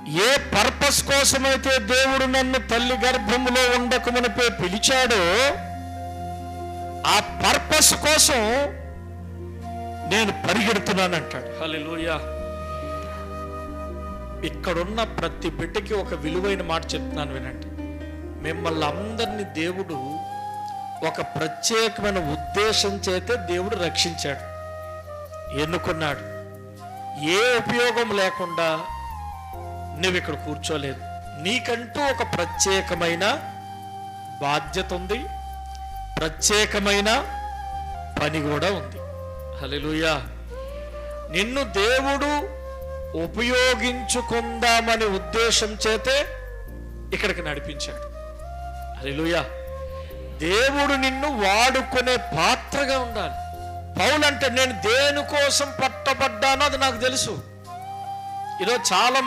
ఏ purpose కోసమైతే దేవుడు నన్ను తల్లి గర్భములో ఉండకమునిపై పిలిచాడో ఆ పర్పస్ కోసం నేను పరిగెడుతున్నానంటాడు. హల్లెలూయా. ఇక్కడున్న ప్రతి బిడ్డకి ఒక విలువైన మాట చెప్తున్నాను, వినండి. మిమ్మల్ని అందరినీ దేవుడు ఒక ప్రత్యేకమైన ఉద్దేశం చేతే దేవుడు రక్షించాడు, ఎన్నుకున్నాడు. ఏ ఉపయోగం లేకుండా నువ్వు ఇక్కడ కూర్చోలేదు. నీకంటూ ఒక ప్రత్యేకమైన బాధ్యత ఉంది, ప్రత్యేకమైన పని కూడా ఉంది. హల్లెలూయా. నిన్ను దేవుడు ఉపయోగించుకుందామనే ఉద్దేశం చేతే ఇక్కడికి నడిపించాడు. హల్లెలూయా. దేవుడు నిన్ను వాడుకునే పాత్రగా ఉండాలి. పౌలు అంటే నేను దేనికోసం పట్టబడ్డానో అది నాకు తెలుసు. ఈరోజు చాలా